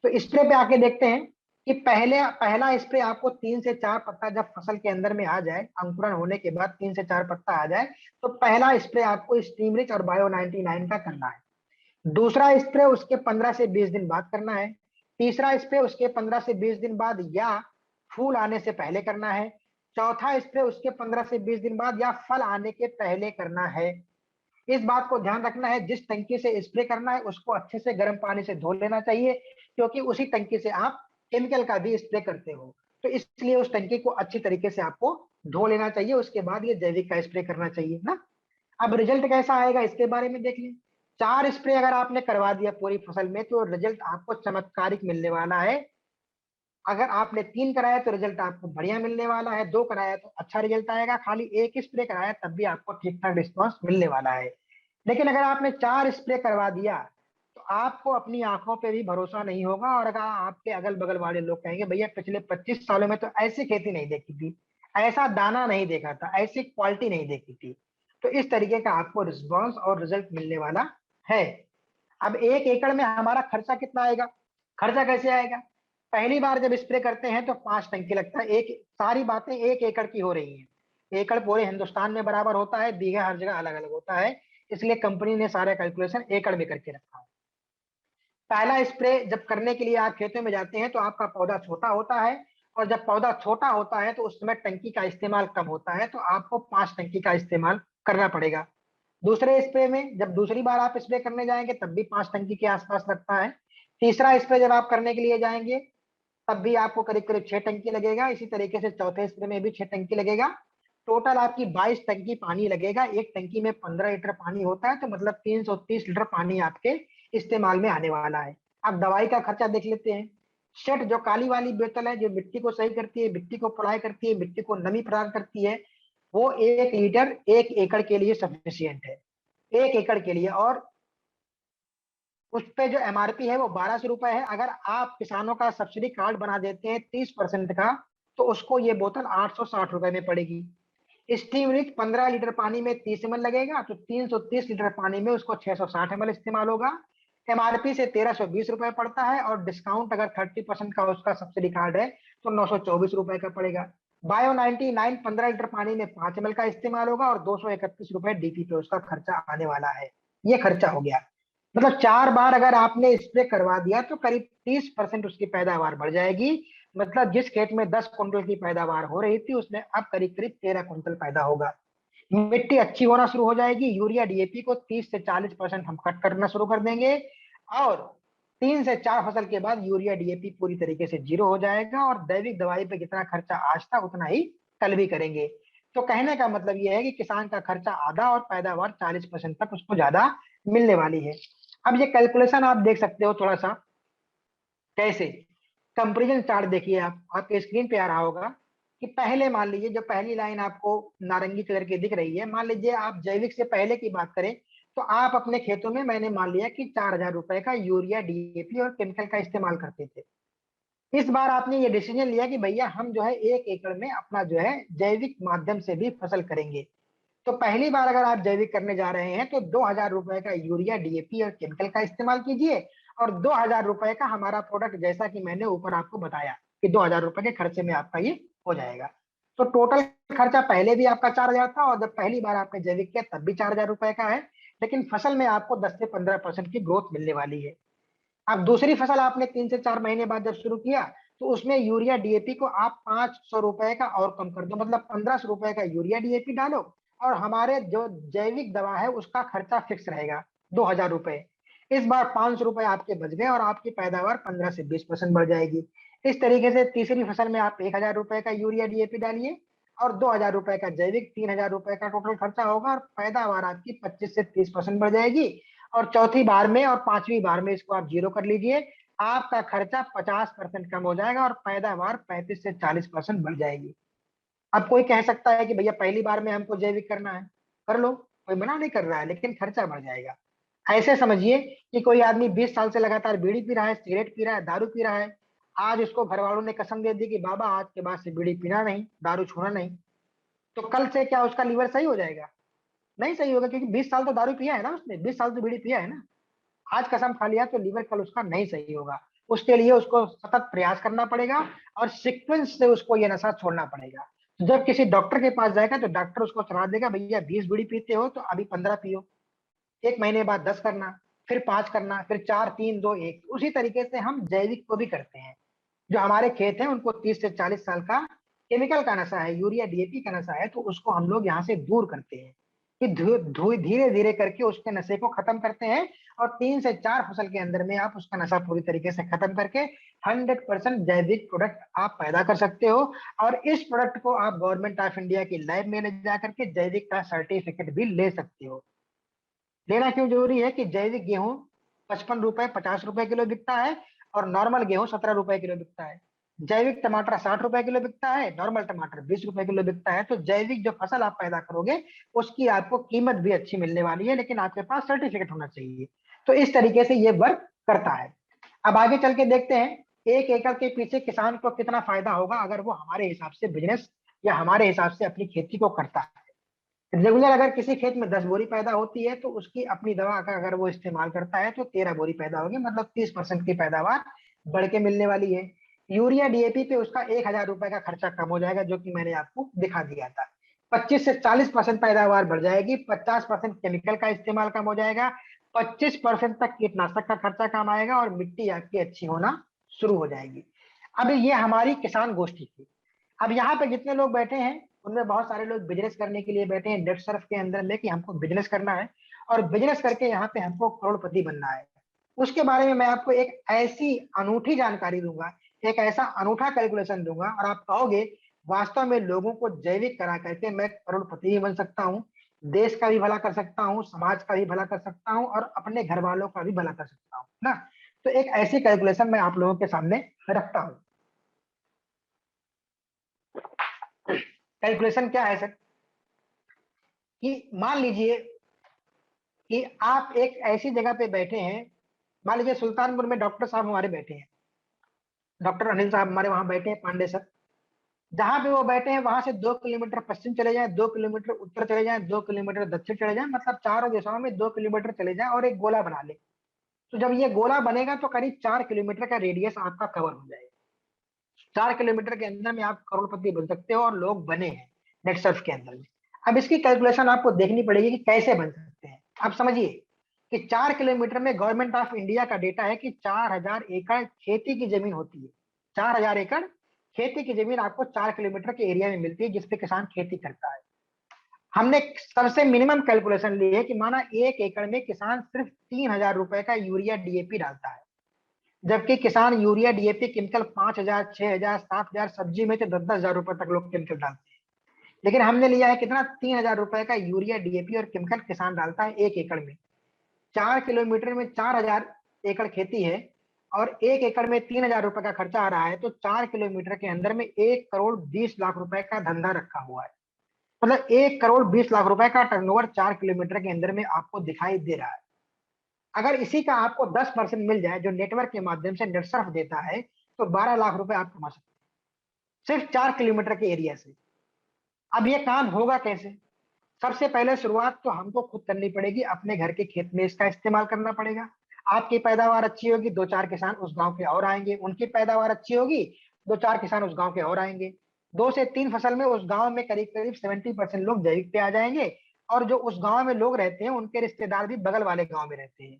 तो स्प्रे पे आके देखते हैं कि पहला स्प्रे आपको 3 से 4 पत्ता जब फसल के अंदर में आ जाए, अंकुरण होने के बाद 3 से 4 पत्ता आ जाए, तो पहला स्प्रे आपको स्टीम रिच और बायो 99 का करना है। दूसरा स्प्रे उसके 15 से 20 दिन बाद करना है। तीसरा स्प्रे उसके 15 से 20 दिन बाद या फूल आने से पहले करना है। चौथा स्प्रे उसके 15 से 20 दिन बाद या फल आने के पहले करना है। इस बात को ध्यान रखना है, जिस टंकी से स्प्रे करना है उसको अच्छे से गर्म पानी से धो लेना चाहिए, क्योंकि उसी टंकी से आप केमिकल का भी स्प्रे करते हो, तो इसलिए उस टंकी को अच्छी तरीके से आपको धो लेना चाहिए। उसके बाद ये जैविक का स्प्रे करना चाहिए ना। अब रिजल्ट कैसा आएगा इसके बारे में देख लें। 4 स्प्रे अगर आपने करवा दिया पूरी फसल में तो रिजल्ट आपको चमत्कारिक मिलने वाला है। अगर आपने 3 कराया तो रिजल्ट आपको बढ़िया मिलने वाला है, 2 कराया तो अच्छा रिजल्ट आएगा, खाली 1 स्प्रे कराया तब भी आपको ठीक ठाक रिस्पॉन्स मिलने वाला है। लेकिन अगर आपने 4 स्प्रे करवा दिया तो आपको अपनी आंखों पे भी भरोसा नहीं होगा, और अगर आपके अगल बगल वाले लोग कहेंगे भैया पिछले 25 सालों में तो ऐसी खेती नहीं देखी थी, ऐसा दाना नहीं देखा था, ऐसी क्वालिटी नहीं देखी थी, तो इस तरीके का आपको रिस्पॉन्स और रिजल्ट मिलने वाला है। अब 1 एकड़ में हमारा खर्चा कितना आएगा? खर्चा कैसे आएगा? पहली बार जब स्प्रे करते हैं तो 5 टंकी लगता है। एक सारी बातें 1 एकड़ की हो रही हैं। एकड़ पूरे हिंदुस्तान में बराबर होता है, बीघा हर जगह अलग अलग होता है, इसलिए कंपनी ने सारा कैलकुलेशन एकड़ में करके रखा है। पहला स्प्रे जब करने के लिए आप खेतों में जाते हैं तो आपका पौधा छोटा होता है, और जब पौधा छोटा होता है तो उस समय टंकी का इस्तेमाल कम होता है, तो आपको 5 टंकी का इस्तेमाल करना पड़ेगा। दूसरे स्प्रे में जब दूसरी बार आप स्प्रे करने जाएंगे तब भी 5 टंकी के आसपास लगता है। तीसरा स्प्रे जब आप करने के लिए जाएंगे तब भी आपको करीब करीब 6 टंकी लगेगा। इसी तरीके से चौथे स्प्रे में भी 6 टंकी लगेगा। टोटल आपकी 22 टंकी पानी लगेगा। एक टंकी में 15 लीटर पानी होता है, तो मतलब 330 लीटर पानी आपके इस्तेमाल में आने वाला है। अब दवाई का खर्चा देख लेते हैं। सेट जो काली वाली बोतल है, जो मिट्टी को सही करती है, मिट्टी को पढ़ाई करती है, मिट्टी को नमी प्रदान करती है, वो 1 लीटर 1 एकड़ के लिए सफिशियंट है, 1 एकड़ के लिए। और उस पे जो एमआरपी है वो 1200 रुपए है। अगर आप किसानों का सब्सिडी कार्ड बना देते हैं 30% का, तो उसको ये बोतल 860 रुपए में पड़ेगी। स्टीम रिच 15 लीटर पानी में 30 ml लगेगा, तो 330 लीटर पानी में उसको 660 ml इस्तेमाल होगा। एमआरपी से 1320 रुपए पड़ता है, और डिस्काउंट अगर 30% का उसका सब्सिडी कार्ड है तो 924 रुपए का पड़ेगा। बायो 99 15 लीटर पानी में 5 ml का इस्तेमाल होगा, और 231 रुपए डीपी पे उसका खर्चा आने वाला है। ये खर्चा हो गया। मतलब 4 बार अगर आपने स्प्रे करवा दिया तो करीब 30% उसकी पैदावार बढ़ जाएगी। मतलब जिस खेत में 10 कुंटल की पैदावार हो रही थी उसमें अब करीब करीब 13 कुंटल पैदा होगा। मिट्टी अच्छी होना शुरू हो जाएगी। यूरिया डीएपी को 30 से 40% हम कट करना शुरू कर देंगे, और 3 से 4 फसल के बाद यूरिया डीएपी पूरी तरीके से जीरो हो जाएगा, और दैविक दवाई पे जितना खर्चा आज था उतना ही कल भी करेंगे। तो कहने का मतलब यह है कि किसान का खर्चा आधा और पैदावार 40% तक उसको ज्यादा मिलने वाली है। अब ये कैलकुलेशन आप देख सकते हो थोड़ा सा कैसे। कंपेरिजन चार्ट देखिए, आप आपके स्क्रीन पे आ रहा होगा कि पहले मान लीजिए जो पहली लाइन आपको नारंगी कलर की दिख रही है, मान लीजिए आप जैविक से पहले की बात करें तो आप अपने खेतों में मैंने मान लिया कि 4000 रुपए का यूरिया डीएपी और केमिकल का इस्तेमाल करते थे। इस बार आपने ये डिसीजन लिया कि भैया हम जो है 1 एकड़ में अपना जो है जैविक माध्यम से भी फसल करेंगे। तो पहली बार अगर आप जैविक करने जा रहे हैं तो 2000 रुपए का यूरिया डीएपी और केमिकल का इस्तेमाल कीजिए, और 2000 रुपए का हमारा प्रोडक्ट, जैसा कि मैंने ऊपर आपको बताया कि 2000 रुपए के खर्चे में आपका ये हो जाएगा। तो टोटल खर्चा पहले भी आपका 4000 था, और जब पहली बार आपने जैविक किया तब भी 4000 रुपए का है। लेकिन फसल में आपको 10 से 15% की ग्रोथ मिलने वाली है। अब दूसरी फसल आपने 3 से 4 महीने बाद जब शुरू किया तो उसमें यूरिया डीएपी को आप 500 रुपए का और कम कर दो, मतलब 1500 रुपए का यूरिया डीएपी डालो, और हमारे जो जैविक दवा है उसका खर्चा फिक्स रहेगा 2000 रुपए। इस बार 500 रुपए आपके बच गए और आपकी पैदावार 15 से 20% बढ़ जाएगी। इस तरीके से तीसरी फसल में आप 1000 रुपए का यूरिया डीएपी डालिए, और 2000 रुपए का जैविक, 3000 रुपए का टोटल खर्चा होगा, और पैदावार आपकी 25 से 30% बढ़ जाएगी। और चौथी बार में और पांचवी बार में इसको आप जीरो कर लीजिए, आपका खर्चा 50% कम हो जाएगा और पैदावार 35 से 40% बढ़ जाएगी। अब कोई कह सकता है कि भैया पहली बार में हमको जैविक करना है, कर लो, कोई मना नहीं कर रहा है, लेकिन खर्चा बढ़ जाएगा। ऐसे समझिए कि कोई आदमी 20 साल से लगातार बीड़ी पी रहा है, सिगरेट पी रहा है, दारू पी रहा है। आज उसको घर वालों ने कसम दे दी कि बाबा आज के बाद से बीड़ी पीना नहीं, दारू छूना नहीं, तो कल से क्या उसका लीवर सही हो जाएगा? नहीं सही होगा, क्योंकि 20 साल तो दारू पिया है ना, उसने 20 साल तो बीड़ी पिया है ना। आज कसम खा लिया तो लीवर कल उसका नहीं सही होगा। उसके लिए उसको सतत प्रयास करना पड़ेगा और सीक्वेंस से उसको ये नशा छोड़ना पड़ेगा। तो जब किसी डॉक्टर के पास जाएगा तो डॉक्टर उसको सलाह देगा, भैया 20 बीड़ी पीते हो तो अभी 15 पियो, 1 महीने बाद 10 करना, फिर 5 करना, फिर 4 3 2 1। उसी तरीके से हम जैविक को भी करते हैं। जो हमारे खेत हैं उनको 30 से 40 साल का केमिकल का नशा है, यूरिया डीएपी का नशा है, तो उसको हम लोग यहाँ से दूर करते हैं कि धीरे धीरे करके उसके नशे को खत्म करते हैं। और 3 से 4 फसल के अंदर में आप उसका नशा पूरी तरीके से खत्म करके 100% जैविक प्रोडक्ट आप पैदा कर सकते हो। और इस प्रोडक्ट को आप गवर्नमेंट ऑफ इंडिया की लैब में ले जा करके जैविक का सर्टिफिकेट भी ले सकते हो। लेना क्यों जरूरी है कि जैविक गेहूं 55 रुपए 50 रुपए किलो बिकता है और नॉर्मल गेहूं 17 रुपए किलो बिकता है। जैविक टमाटर 60 रुपए किलो बिकता है, नॉर्मल टमाटर 20 रुपए किलो बिकता है। तो जैविक जो फसल आप पैदा करोगे उसकी आपको कीमत भी अच्छी मिलने वाली है, लेकिन आपके पास सर्टिफिकेट होना चाहिए। तो इस तरीके से ये वर्क करता है। अब आगे चल के देखते हैं 1 एकड़ के पीछे किसान को कितना फायदा होगा अगर वो हमारे हिसाब से बिजनेस या हमारे हिसाब से अपनी खेती को करता है। रेगुलर अगर किसी खेत में 10 बोरी पैदा होती है तो उसकी अपनी दवा का अगर वो इस्तेमाल करता है तो 13 बोरी पैदा होगी, मतलब 30% की पैदावार बढ़ के मिलने वाली है। यूरिया डीएपी पे उसका 1,000 रुपए का खर्चा कम हो जाएगा, जो कि मैंने आपको दिखा दिया था। 25 से 40% पैदावार बढ़ जाएगी, 50% केमिकल का इस्तेमाल कम हो जाएगा, 25% तक कीटनाशक का खर्चा कम आएगा और मिट्टी आपकी अच्छी होना शुरू हो जाएगी। अब ये हमारी किसान गोष्ठी थी। अब यहाँ पे जितने लोग बैठे हैं उनमें बहुत सारे लोग बिजनेस करने के लिए बैठे हैं नेट सर्फ के अंदर में, कि हमको बिजनेस करना है और बिजनेस करके यहाँ पे हमको करोड़पति बनना है। उसके बारे में मैं आपको एक ऐसी अनूठी जानकारी दूंगा, एक ऐसा अनूठा कैलकुलेशन दूंगा और आप कहोगे वास्तव में लोगों को जैविक करा करके मैं करोड़पति ही बन सकता हूँ, देश का भी भला कर सकता हूँ, समाज का भी भला कर सकता हूँ और अपने घर वालों का भी भला कर सकता हूँ ना। तो एक ऐसी कैलकुलेशन मैं आप लोगों के सामने रखता हूँ। कैलकुलेशन क्या है सर, कि मान लीजिए कि आप एक ऐसी जगह पे बैठे हैं, मान लीजिए सुल्तानपुर में डॉक्टर साहब हमारे बैठे हैं, डॉक्टर अनिल साहब हमारे वहां बैठे हैं, पांडे सर। जहां पे वो बैठे हैं वहां से 2 किलोमीटर पश्चिम चले जाएं, 2 किलोमीटर उत्तर चले जाएं, 2 किलोमीटर दक्षिण चले जाएं, मतलब चारों दिशाओं में 2 किलोमीटर चले जाएं और एक गोला बना ले। तो जब ये गोला बनेगा तो करीब 4 किलोमीटर का रेडियस आपका कवर हो जाएगा। 4 किलोमीटर के अंदर में आप करोड़पति बन सकते हो और लोग बने हैं नेट सर्फ के अंदर में। अब इसकी कैलकुलेशन आपको देखनी पड़ेगी कि कैसे बन सकते हैं। आप समझिए कि 4 किलोमीटर में गवर्नमेंट ऑफ इंडिया का डेटा है कि 4,000 एकड़ खेती की जमीन होती है। 4,000 एकड़ खेती की जमीन आपको 4 किलोमीटर के एरिया में मिलती है जिसपे किसान खेती करता है। हमने सबसे मिनिमम कैलकुलेशन ली है कि माना 1 एकड़ में किसान सिर्फ 3,000 रुपए का यूरिया डीएपी डालता है, जबकि किसान यूरिया डीएपी केमिकल 5,000 6,000 7,000, सब्जी में तो 10,000 रुपए तक लोग केमिकल डालते हैं। लेकिन हमने लिया है कितना, 3,000 रुपए का यूरिया डीएपी और केमिकल किसान डालता है 1 एकड़ में। 4 किलोमीटर में 4,000 एकड़ खेती है और 1 एकड़ में 3,000 रुपए का खर्चा आ रहा है, तो 4 किलोमीटर के अंदर में 1,20,00,000 रुपए का धंधा रखा हुआ है। मतलब 1,20,00,000 रुपए का टर्नओवर 4 किलोमीटर के अंदर में आपको दिखाई दे रहा है। अगर इसी का आपको 10% मिल जाए जो नेटवर्क के माध्यम से नेट सर्फ देता है, तो 12 लाख रुपए आप कमा सकते हैं सिर्फ 4 किलोमीटर के एरिया से। अब ये काम होगा कैसे? सबसे पहले शुरुआत तो हमको खुद करनी पड़ेगी, अपने घर के खेत में इसका इस्तेमाल करना पड़ेगा। आपकी पैदावार अच्छी होगी, 2-4 किसान उस गांव के और आएंगे, उनकी पैदावार अच्छी होगी, 2-4 किसान उस गांव के और आएंगे। 2 से 3 फसल में उस गांव में करीब करीब 70% लोग जैविक पे आ जाएंगे। और जो उस गांव में लोग रहते हैं उनके रिश्तेदार भी बगल वाले गांव में रहते हैं,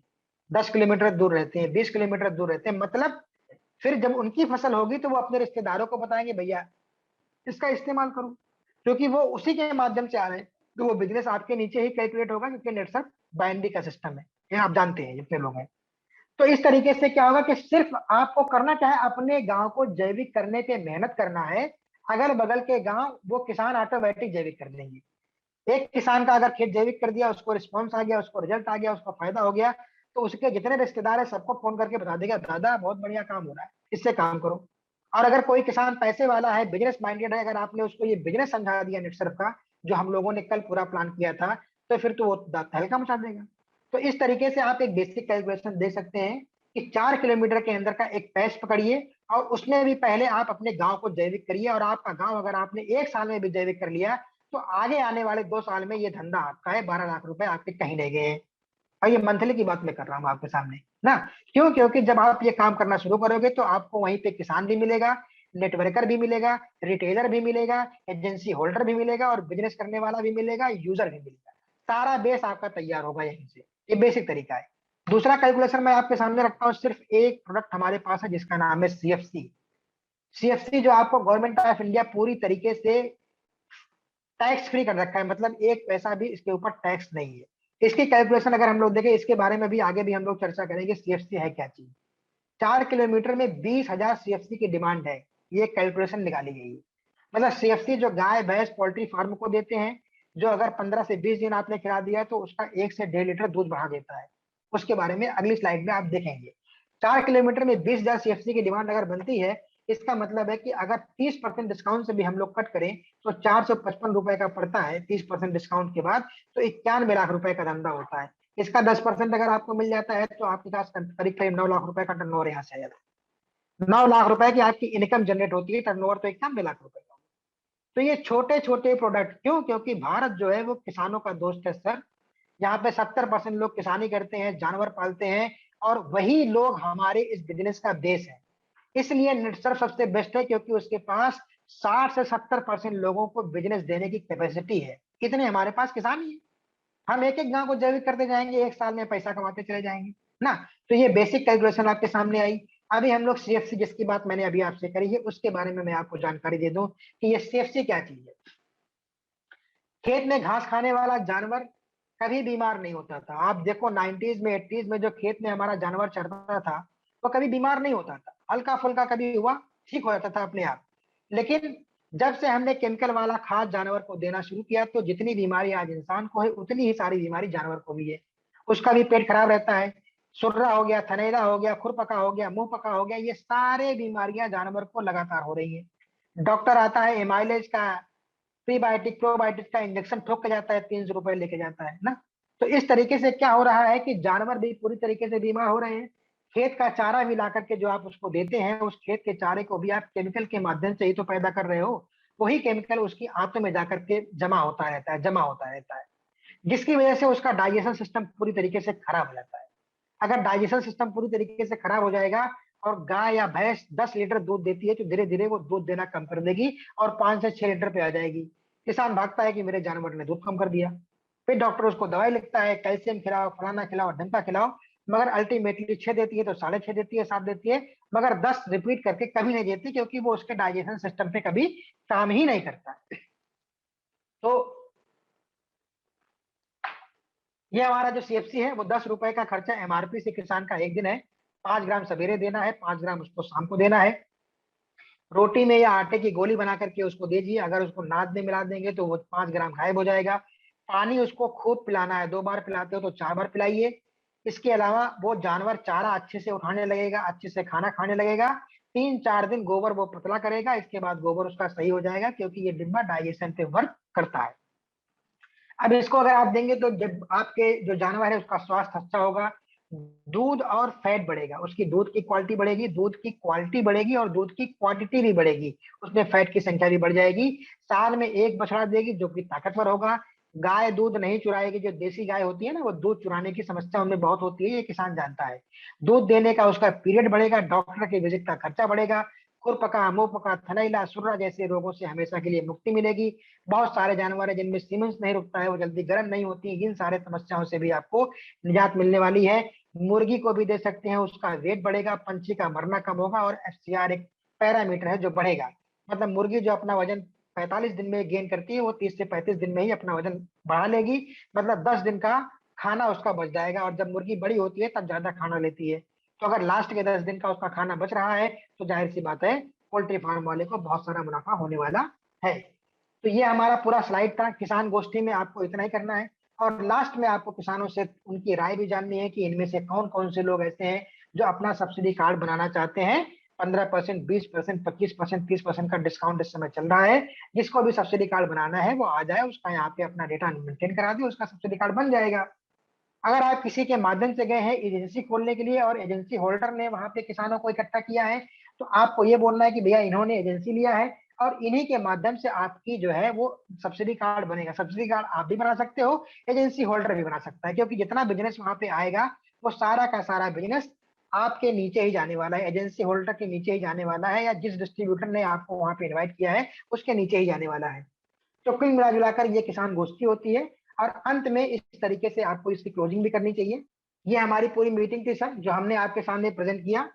10 किलोमीटर दूर रहते हैं, 20 किलोमीटर दूर रहते हैं। मतलब फिर जब उनकी फसल होगी तो वो अपने रिश्तेदारों को बताएंगे भैया इसका इस्तेमाल करो, क्योंकि वो उसी के माध्यम से आ रहे हैं। तो वो बिजनेस आपके नीचे ही कैलकुलेट होगा, क्योंकि नेट सर्फ बाइनरी का सिस्टम है, ये आप जानते हैं जितने लोग हैं। तो इस तरीके से क्या होगा कि सिर्फ आपको करना क्या है, अपने गांव को जैविक करने पे मेहनत करना है। अगल बगल के गांव वो किसान ऑटोमेटिक जैविक कर देंगे। एक किसान का अगर खेत जैविक कर दिया, उसको रिस्पॉन्स आ गया, उसको रिजल्ट आ गया, उसको फायदा हो गया, तो उसके जितने रिश्तेदार है सबको फोन करके बता देगा दादा बहुत बढ़िया काम हो रहा है, इससे काम करो। और अगर कोई किसान पैसे वाला है, बिजनेस माइंडेड है, अगर आपने उसको ये बिजनेस समझा दिया नेट सर्फ का, जो हम लोगों ने कल पूरा प्लान किया था, तो फिर तो वो तहलका मचा देगा। तो इस तरीके से आप एक बेसिक कैलकुलेशन दे सकते हैं कि 4 किलोमीटर के अंदर का एक पैच पकड़िए और उसमें भी पहले आप अपने गांव को जैविक करिए। और आपका गांव अगर आपने 1 साल में भी जैविक कर लिया तो आगे आने वाले 2 साल में ये धंधा आपका है, 12 लाख रुपए आपके कहीं नहीं गए। और ये मंथली की बात मैं कर रहा हूँ आपके सामने ना। क्यों? क्योंकि जब आप ये काम करना शुरू करोगे तो आपको वहीं पे किसान भी मिलेगा, नेटवर्कर भी मिलेगा, रिटेलर भी मिलेगा, एजेंसी होल्डर भी मिलेगा और बिजनेस करने वाला भी मिलेगा, यूजर भी मिलेगा। सारा बेस आपका तैयार होगा यहीं से। ये बेसिक तरीका है। दूसरा कैलकुलेशन मैं आपके सामने रखता हूँ, सिर्फ एक प्रोडक्ट हमारे पास है जिसका नाम है सीएफसी। सीएफसी जो आपको गवर्नमेंट ऑफ इंडिया पूरी तरीके से टैक्स फ्री कर रखा है, मतलब एक पैसा भी इसके ऊपर टैक्स नहीं है। इसकी कैलकुलेशन अगर हम लोग देखें, इसके बारे में भी आगे भी हम लोग चर्चा करेंगे, सीएफसी है क्या चीज। 4 किलोमीटर में 20,000 सीएफसी की डिमांड है, ये कैलकुलेशन निकाली गई है। मतलब सीएफसी जो गाय भैंस पोल्ट्री फार्म को देते हैं, जो अगर 15 से 20 दिन आपने खिला दिया तो उसका 1 से 1.5 लीटर दूध बढ़ा देता है। उसके बारे में अगली स्लाइड में आप देखेंगे। 4 किलोमीटर में 20,000 सीएफसी की डिमांड अगर बनती है, इसका मतलब है कि अगर 30% डिस्काउंट से भी हम लोग कट करें तो 455 रुपए का पड़ता है 30% डिस्काउंट के बाद, तो 91 लाख रुपए का धंधा होता है। इसका 10% अगर आपको मिल जाता है तो आपके पास करीब करीब 9 लाख रुपए का टर्नओवर यहाँ से आ जाता है। 9 लाख रुपए की आपकी इनकम जनरेट होती है, टर्नओवर तो 91 लाख रुपए का। तो ये छोटे छोटे प्रोडक्ट क्यों? क्योंकि भारत जो है वो किसानों का दोस्त है सर। यहाँ पे 70% लोग किसानी करते हैं, जानवर पालते हैं, और वही लोग हमारे इस बिजनेस का बेस है। इसलिए नेटसर्फ सबसे बेस्ट है क्योंकि उसके पास 60 से 70% लोगों को बिजनेस देने की कैपेसिटी है। कितने हमारे पास किसान ही है। हम एक एक गांव को जैविक करते जाएंगे, 1 साल में पैसा कमाते चले जाएंगे ना। तो ये बेसिक कैलकुलेशन आपके सामने आई। अभी हम लोग सीएफसी, जिसकी बात मैंने अभी आपसे करी है, उसके बारे में मैं आपको जानकारी दे दूं कि ये सीएफसी क्या चीज है। खेत में घास खाने वाला जानवर कभी बीमार नहीं होता था। आप देखो 90s में 80s में जो खेत में हमारा जानवर चरता था वो कभी बीमार नहीं होता था, हल्का फुल्का कभी हुआ ठीक हो जाता था अपने आप। लेकिन जब से हमने केमिकल वाला खाद जानवर को देना शुरू किया तो जितनी बीमारी आज इंसान को है उतनी ही सारी बीमारी जानवर को भी है। उसका भी पेट खराब रहता है, सुर्रा हो गया, थनैला हो गया, खुरपका हो गया, मुंह पका हो गया, ये सारे बीमारियां जानवर को लगातार हो रही है। डॉक्टर आता है एमाइलेज का प्रीबायोटिक प्रोबायोटिक का इंजेक्शन ठोक के जाता है, 300 रुपए लेके जाता है ना। तो इस तरीके से क्या हो रहा है कि जानवर भी पूरी तरीके से बीमार हो रहे हैं। खेत का चारा भी ला करके जो आप उसको देते हैं, उस खेत के चारे को भी आप केमिकल के माध्यम से ही तो पैदा कर रहे हो। वही केमिकल उसकी आंतों में जाकर के जमा होता रहता है, जमा होता रहता है, जिसकी वजह से उसका डाइजेशन सिस्टम पूरी तरीके से खराब हो जाता है। अगर डाइजेशन सिस्टम पूरी तरीके से खराब हो जाएगा और गाय या भैंस 10 लीटर दूध देती है तो धीरे धीरे वो दूध देना कम कर देगी और 5 से 6 लीटर पे आ जाएगी। किसान भागता है कि मेरे जानवर ने दूध कम कर दिया। फिर डॉक्टर उसको दवाई लिखता है, कैल्शियम खिलाओ, फलाना खिलाओ, ढंका खिलाओ। मगर अल्टीमेटली 6 देती है तो 6.5 देती है, 7 देती है, मगर 10 रिपीट करके कभी नहीं देती क्योंकि वो उसके डाइजेशन सिस्टम पे कभी काम ही नहीं करता। तो ये हमारा जो सीएफसी है वो 10 रुपए का खर्चा एमआरपी से किसान का एक दिन है। 5 ग्राम सवेरे देना है, 5 ग्राम उसको शाम को देना है। रोटी में या आटे की गोली बना करके उसको दीजिए। अगर उसको नाद में मिला देंगे तो वो 5 ग्राम गायब हो जाएगा। पानी उसको खूब पिलाना है, 2 बार पिलाते हो तो 4 बार पिलाइए। इसके अलावा वो जानवर चारा अच्छे से उठाने लगेगा, अच्छे से खाना खाने लगेगा। 3-4 दिन गोबर वो पतला करेगा, इसके बाद गोबर उसका सही हो जाएगा क्योंकि ये डिब्बा डाइजेशन पे वर्क करता है। अब इसको अगर आप देंगे तो जब आपके जो जानवर है उसका स्वास्थ्य अच्छा होगा, दूध और फैट बढ़ेगा, उसकी दूध की क्वालिटी बढ़ेगी, दूध की क्वालिटी बढ़ेगी और दूध की क्वांटिटी भी बढ़ेगी, उसमें फैट की संख्या भी बढ़ जाएगी। साल में एक बछड़ा देगी जो कि ताकतवर होगा। गाय दूध नहीं चुराएगी, जो देसी गाय होती है ना वो दूध चुराने की समस्या उनमें बहुत होती है, ये किसान जानता है। दूध देने का उसका पीरियड बढ़ेगा, डॉक्टर के विजिट का खर्चा बढ़ेगा, खुरपका, मुंह पका, थनैला, सुर्रा जैसे रोगों से हमेशा के लिए मुक्ति मिलेगी। बहुत सारे जानवर है जिनमें सीमेंस नहीं रुकता है, वो जल्दी गर्म नहीं होती, इन सारे समस्याओं से भी आपको निजात मिलने वाली है। मुर्गी को भी दे सकते हैं, उसका वेट बढ़ेगा, पंछी का मरना कम होगा और एफसीआर एक पैरामीटर है जो बढ़ेगा। मतलब मुर्गी जो अपना वजन 45 दिन में गेन करती है वो 30 से 35 दिन में ही अपना वजन बढ़ा लेगी। मतलब 10 दिन का खाना उसका बच जाएगा, और जब मुर्गी बड़ी होती है तब ज्यादा खाना लेती है। तो अगर लास्ट के 10 दिन का उसका खाना बच रहा है तो जाहिर सी बात है पोल्ट्री फार्म वाले को बहुत सारा मुनाफा होने वाला है। तो ये हमारा पूरा स्लाइड था। किसान गोष्ठी में आपको इतना ही करना है, और लास्ट में आपको किसानों से उनकी राय भी जाननी है कि इनमें से कौन कौन से लोग ऐसे हैं जो अपना सब्सिडी कार्ड बनाना चाहते हैं। 15%, 20%, 25%, 30% का डिस्काउंट इस समय चल रहा है। जिसको भी सब्सिडी कार्ड बनाना है वो आ जाए, उसका यहाँ पे अपना डेटा मेंटेन करा दे, उसका सब्सिडी कार्ड बन जाएगा। अगर आप किसी के माध्यम से गए हैं एजेंसी खोलने के लिए और एजेंसी होल्डर ने वहां पे किसानों को इकट्ठा किया है, तो आपको ये बोलना है कि भैया इन्होंने एजेंसी लिया है, और इन्हीं के माध्यम से आपकी जो है वो सब्सिडी कार्ड बनेगा। सब्सिडी कार्ड आप भी बना सकते हो, एजेंसी होल्डर भी बना सकता है, क्योंकि जितना बिजनेस वहां पे आएगा वो सारा का सारा बिजनेस आपके नीचे ही जाने वाला है, एजेंसी होल्डर के नीचे ही जाने वाला है, या जिस डिस्ट्रीब्यूटर ने आपको वहां पे इनवाइट किया है उसके नीचे ही जाने वाला है। तो कुल मिला जुलाकर ये किसान गोष्ठी होती है, और अंत में इस तरीके से आपको इसकी क्लोजिंग भी करनी चाहिए। ये हमारी पूरी मीटिंग थी सर, जो हमने आपके सामने प्रेजेंट किया।